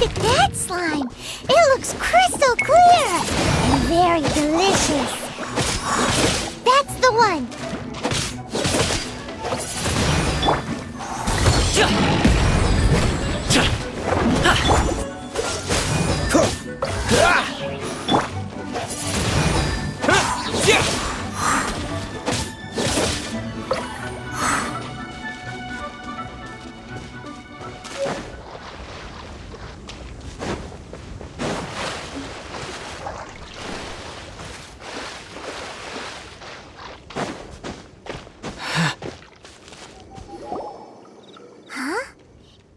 Look at that slime. It looks crystal clear and very delicious. That's the one.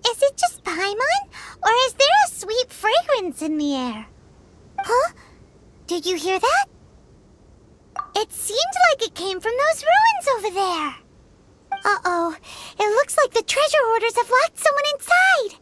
Is it just Paimon? Or is there a sweet fragrance in the air? Huh? Did you hear that? It seemed like it came from those ruins over there. Uh-oh. It looks like the treasure hoarders have locked someone inside.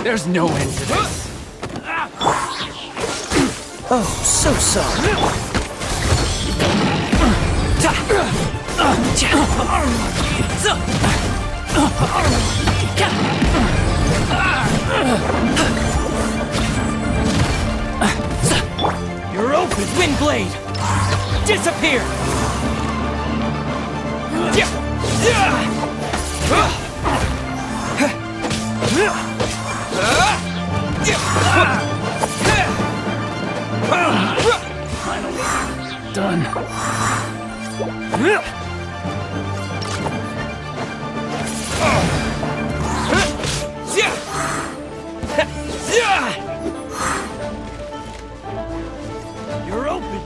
There's no end to this. Oh, so sorry. You're open, Windblade! Disappear! Finally done. You're open.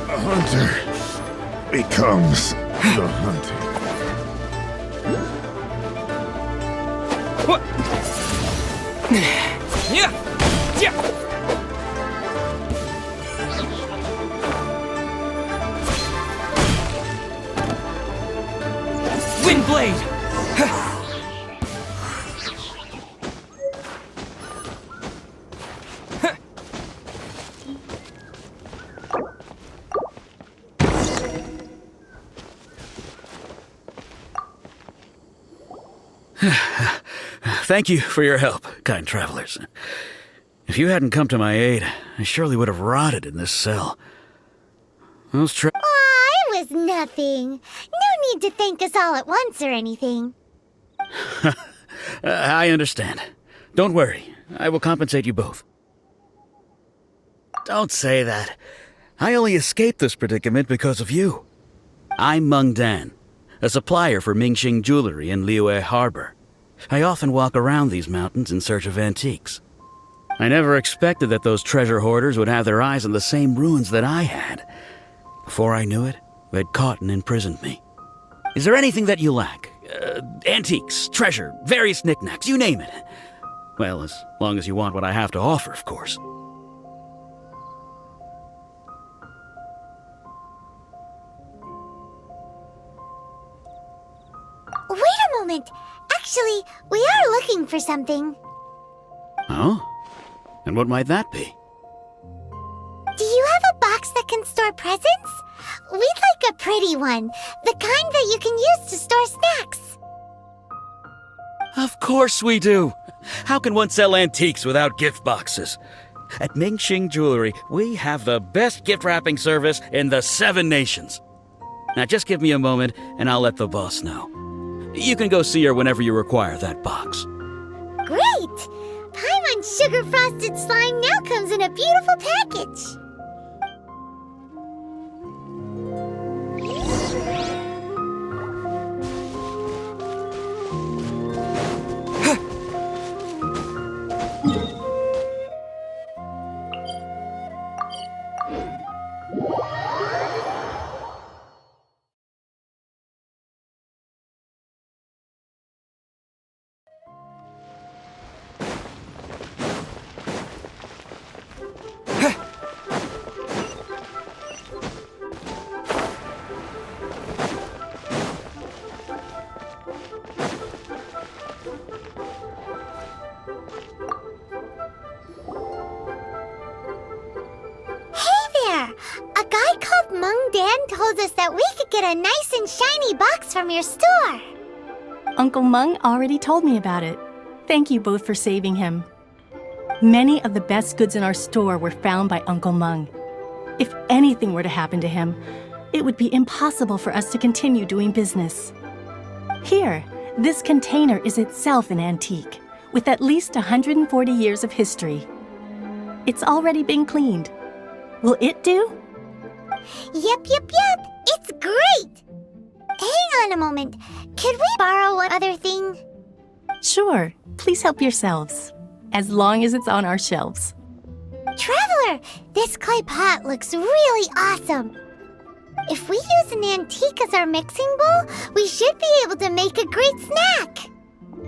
A hunter becomes the hunted. What? Yeah. Yeah. Windblade. Thank you for your help, kind travelers. If you hadn't come to my aid, I surely would have rotted in this cell. Those Aw, it was nothing. No need to thank us all at once or anything. I understand. Don't worry. I will compensate you both. Don't say that. I only escaped this predicament because of you. I'm Meng Dan, a supplier for Mingxing jewelry in Liyue Harbor. I often walk around these mountains in search of antiques. I never expected that those treasure hoarders would have their eyes on the same ruins that I had. Before I knew it, they'd caught and imprisoned me. Is there anything that you lack? Antiques, treasure, various knickknacks, you name it. Well, as long as you want what I have to offer, of course. Wait a moment. Actually, we are looking for something. Oh? And what might that be? Do you have a box that can store presents? We'd like a pretty one. The kind that you can use to store snacks. Of course we do. How can one sell antiques without gift boxes? At Mingxing Jewelry, we have the best gift wrapping service in the 7 nations. Now just give me a moment and I'll let the boss know. You can go see her whenever you require that box. Great! Paimon's sugar frosted slime now comes in a beautiful package. get a nice and shiny box from your store. Uncle Mung already told me about it. Thank you both for saving him. Many of the best goods in our store were found by Uncle Mung. If anything were to happen to him, it would be impossible for us to continue doing business. Here, this container is itself an antique, with at least 140 years of history. It's already been cleaned. Will it do? Yep. It's great! Hang on a moment. Could we borrow one other thing? Sure, please help yourselves, as long as it's on our shelves. Traveler, this clay pot looks really awesome. If we use an antique as our mixing bowl, we should be able to make a great snack.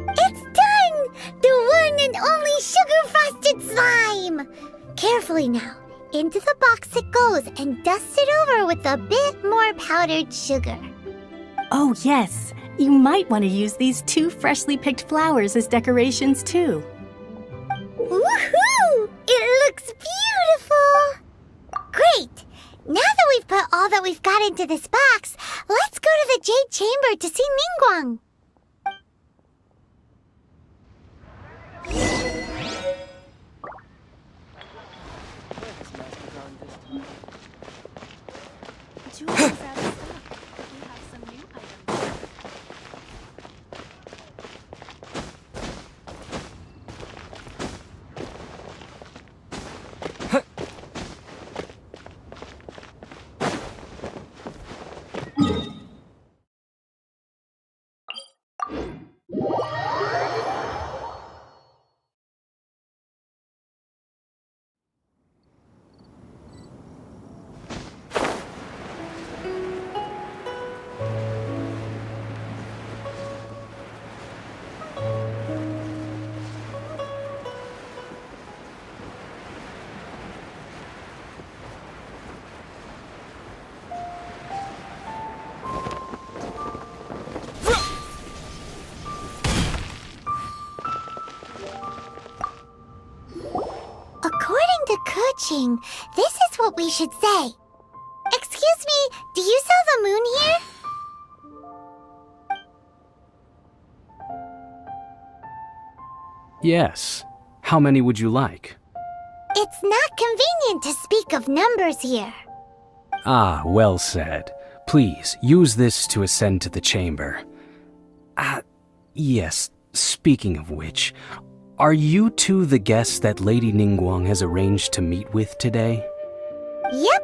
It's done! The one and only sugar-frosted slime! Carefully now. Into the box it goes and dust it over with a bit more powdered sugar. Oh yes, you might want to use these 2 freshly picked flowers as decorations too. Woohoo! It looks beautiful! Great! Now that we've put all that we've got into this box, let's go to the Jade Chamber to see Ningguang. According to Kuching, this is what we should say. Excuse me, do you sell the moon here? Yes. How many would you like? It's not convenient to speak of numbers here. Ah, well said. Please, use this to ascend to the chamber. Yes, speaking of which, are you two the guests that Lady Ningguang has arranged to meet with today? Yep.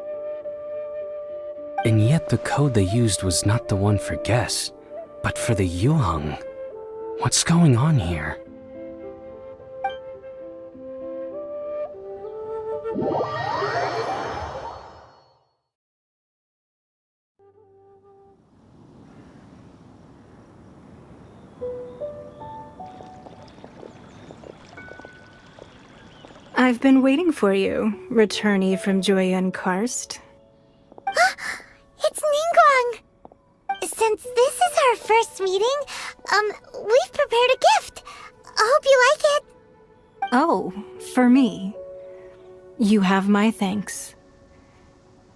And yet the code they used was not the one for guests, but for the Yuheng. What's going on here? I've been waiting for you, returnee from Joyun Karst. It's Ningguang! Since this is our first meeting, we've prepared a gift. I hope you like it. Oh, for me. You have my thanks.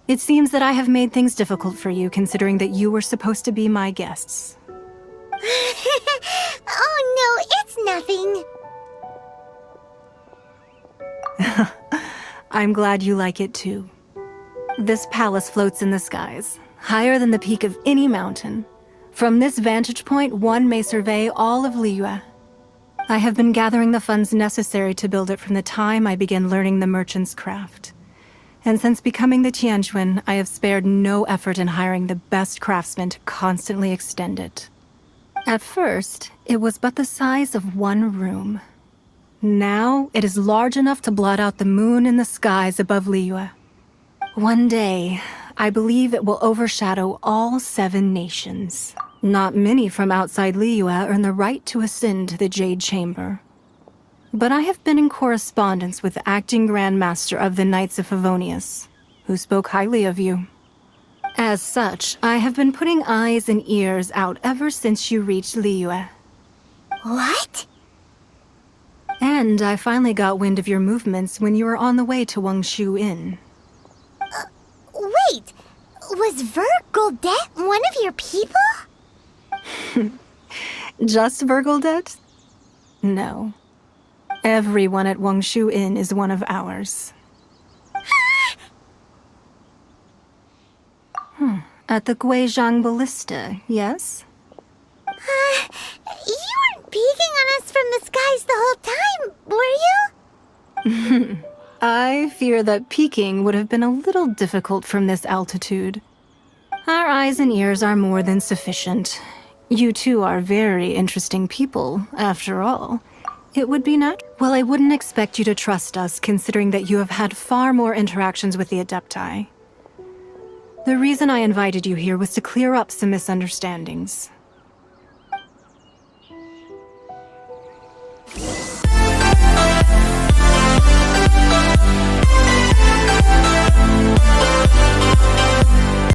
It seems that I have made things difficult for you, considering that you were supposed to be my guests. Oh no, it's nothing. I'm glad you like it too. This palace floats in the skies, higher than the peak of any mountain. From this vantage point, one may survey all of Liyue. I have been gathering the funds necessary to build it from the time I began learning the merchant's craft. And since becoming the Tianjuan, I have spared no effort in hiring the best craftsmen to constantly extend it. At first, it was but the size of one room. Now, it is large enough to blot out the moon in the skies above Liyue. One day, I believe it will overshadow all 7 nations. Not many from outside Liyue earn the right to ascend to the Jade Chamber. But I have been in correspondence with the acting Grand Master of the Knights of Favonius, who spoke highly of you. As such, I have been putting eyes and ears out ever since you reached Liyue. What? And I finally got wind of your movements when you were on the way to Wangshu Inn. Wait! Was Vergoldet one of your people? Just Vergoldet? No. Everyone at Wangshu Inn is one of ours. At the Guizhang Ballista, yes? You weren't peeking on us from the skies the whole time, were you? I fear that peeking would have been a little difficult from this altitude. Our eyes and ears are more than sufficient. You two are very interesting people, after all. It would be well, I wouldn't expect you to trust us, considering that you have had far more interactions with the Adepti. The reason I invited you here was to clear up some misunderstandings.